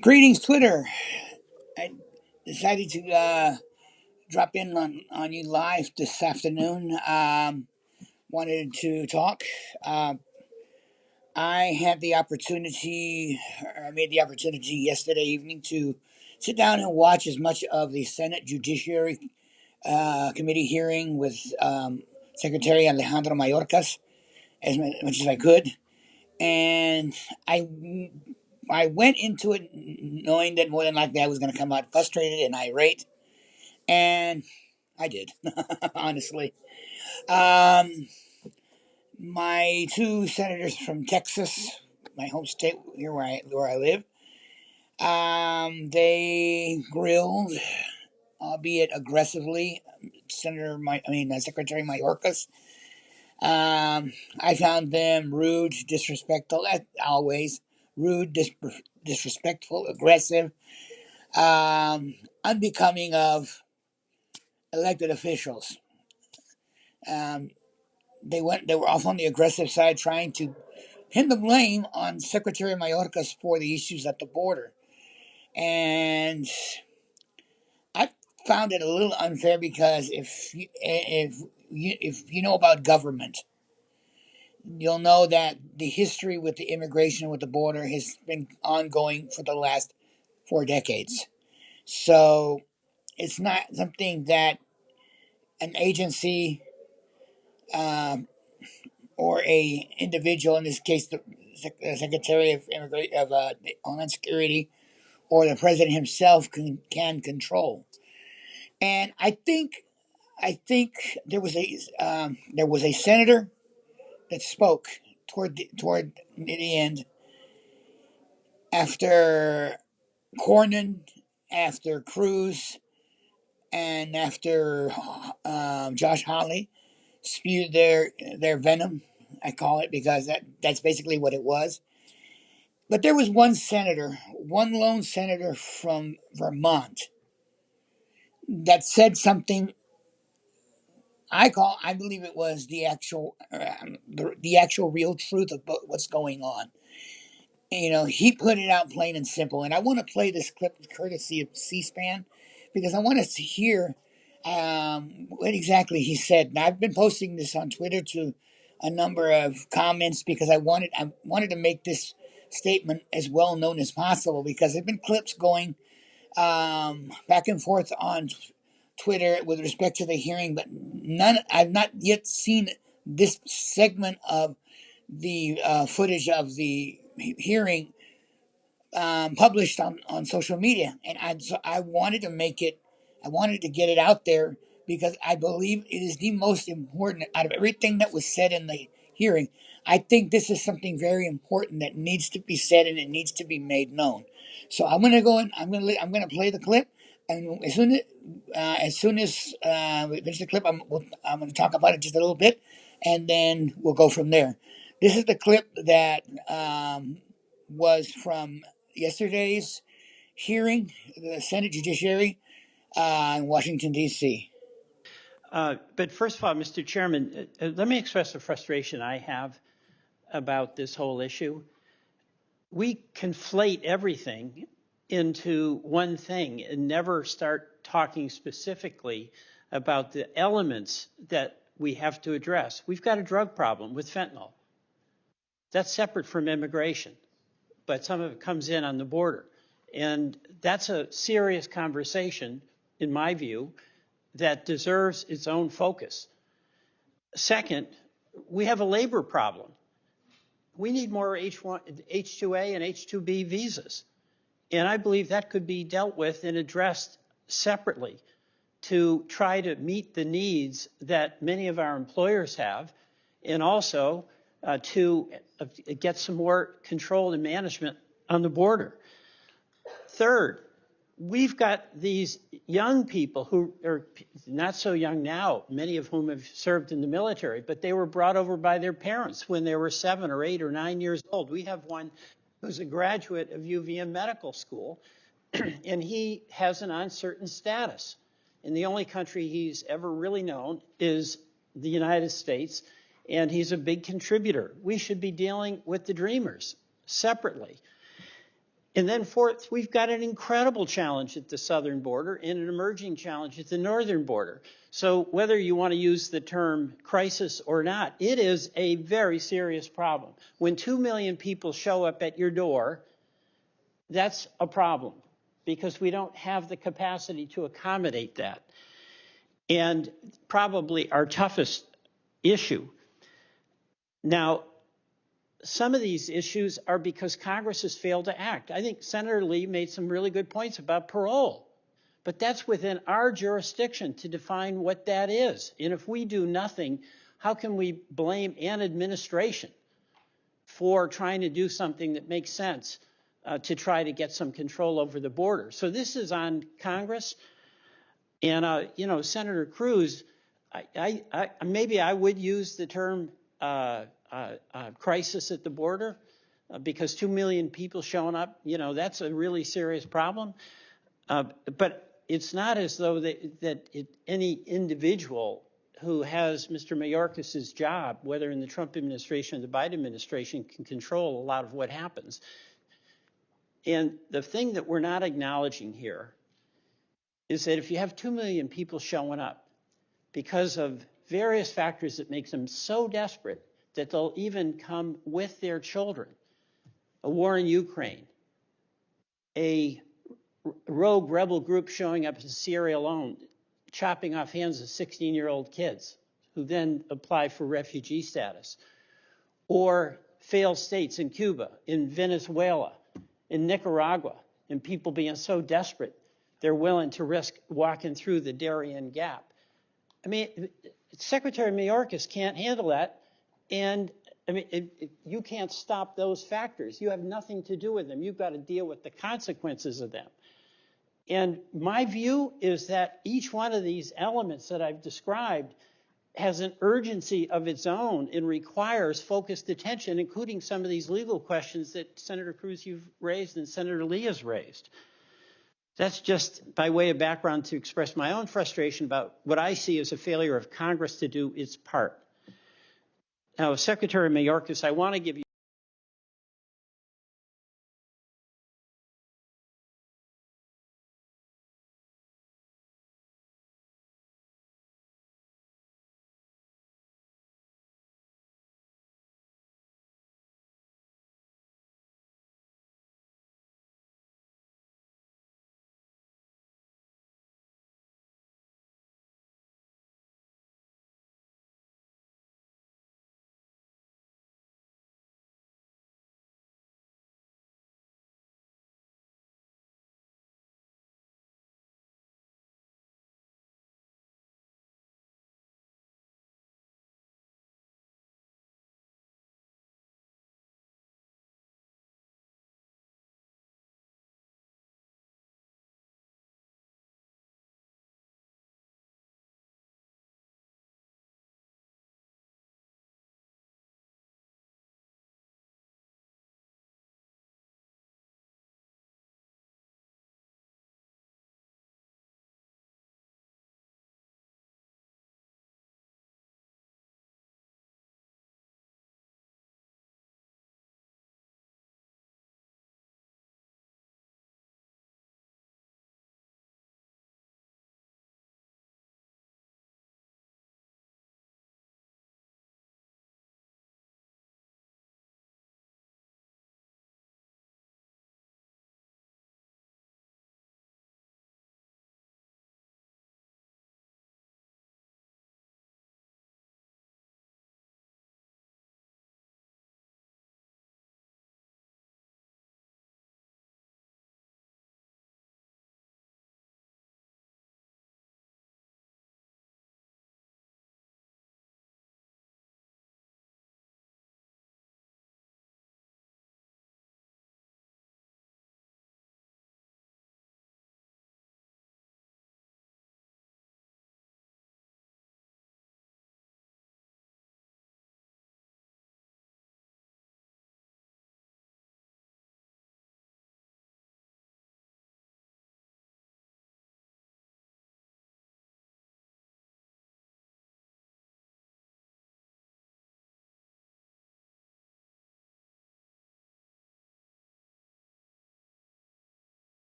Greetings, Twitter. I decided to drop in on you live this afternoon. Wanted to talk. Uh, I had the opportunity, or I made the opportunity yesterday evening to sit down and watch as much of the Senate Judiciary Committee hearing with Secretary Alejandro Mayorkas much as I could. And I went into it knowing that more than likely I was going to come out frustrated and irate, and I did, honestly. Um, my two senators from Texas, my home state here where I live, they grilled, albeit aggressively, Secretary Mayorkas. I found them rude, disrespectful, always rude, disrespectful, aggressive, unbecoming of elected officials. Um, they were off on the aggressive side, trying to pin the blame on Secretary Mayorkas for the issues at the border, and I found it a little unfair because if you know about government, you'll know that the history with the immigration with the border has been ongoing for the last 4 decades. So it's not something that an agency um, or a individual, in this case, the Secretary of Homeland Security, or the president himself can control. And I think there was a senator that spoke toward the end after Cornyn, after Cruz, and after Josh Hawley spewed their venom. I call it because that's basically what it was. But there was one lone senator from Vermont that said something. I believe it was the actual real truth of what's going on. He put it out plain and simple. And I want to play this clip courtesy of C-SPAN because I want us to hear what exactly he said. Now, I've been posting this on Twitter to a number of comments because I wanted to make this statement as well known as possible because there've been clips going back and forth on Twitter with respect to the hearing, but none. I've not yet seen this segment of the footage of the hearing published on social media, and I wanted to make it. I wanted to get it out there because I believe it is the most important out of everything that was said in the hearing. I think this is something very important that needs to be said and it needs to be made known. So I'm going to go and I'm going to play the clip, and as soon as we finish the clip, I'm going to talk about it just a little bit, and then we'll go from there. This is the clip that was from yesterday's hearing, the Senate Judiciary in Washington, D.C. But first of all, Mr. Chairman, let me express the frustration I have about this whole issue. We conflate everything into one thing and never start talking specifically about the elements that we have to address. We've got a drug problem with fentanyl. That's separate from immigration, but some of it comes in on the border. And that's a serious conversation, in my view, that deserves its own focus. Second, we have a labor problem. We need more H2A and H2B visas. And I believe that could be dealt with and addressed separately to try to meet the needs that many of our employers have, and also to get some more control and management on the border. Third, we've got these young people who are not so young now, many of whom have served in the military, but they were brought over by their parents when they were 7 or 8 or 9 years old. We have one who's a graduate of UVM Medical School, and he has an uncertain status. And the only country he's ever really known is the United States, and he's a big contributor. We should be dealing with the dreamers separately. And then fourth, we've got an incredible challenge at the southern border and an emerging challenge at the northern border. So whether you want to use the term crisis or not, it is a very serious problem. When 2 million people show up at your door, that's a problem because we don't have the capacity to accommodate that. And probably our toughest issue. Now, some of these issues are because Congress has failed to act. I think Senator Lee made some really good points about parole, but that's within our jurisdiction to define what that is. And if we do nothing, how can we blame an administration for trying to do something that makes sense to try to get some control over the border? So this is on Congress. And, Senator Cruz, maybe I would use the term crisis at the border because 2 million people showing up, that's a really serious problem. But it's not as though any individual who has Mr. Mayorkas' job, whether in the Trump administration or the Biden administration, can control a lot of what happens. And the thing that we're not acknowledging here is that if you have 2 million people showing up because of various factors that make them so desperate that they'll even come with their children, a war in Ukraine, a rogue rebel group showing up in Sierra Leone, chopping off hands of 16-year-old kids who then apply for refugee status, or failed states in Cuba, in Venezuela, in Nicaragua, and people being so desperate they're willing to risk walking through the Darien Gap. I mean, Secretary Mayorkas can't handle that. And I mean, you can't stop those factors. You have nothing to do with them. You've got to deal with the consequences of them. And my view is that each one of these elements that I've described has an urgency of its own and requires focused attention, including some of these legal questions that Senator Cruz you've raised and Senator Lee has raised. That's just by way of background to express my own frustration about what I see as a failure of Congress to do its part. Now, Secretary Mayorkas, I want to give you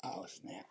Oh snap!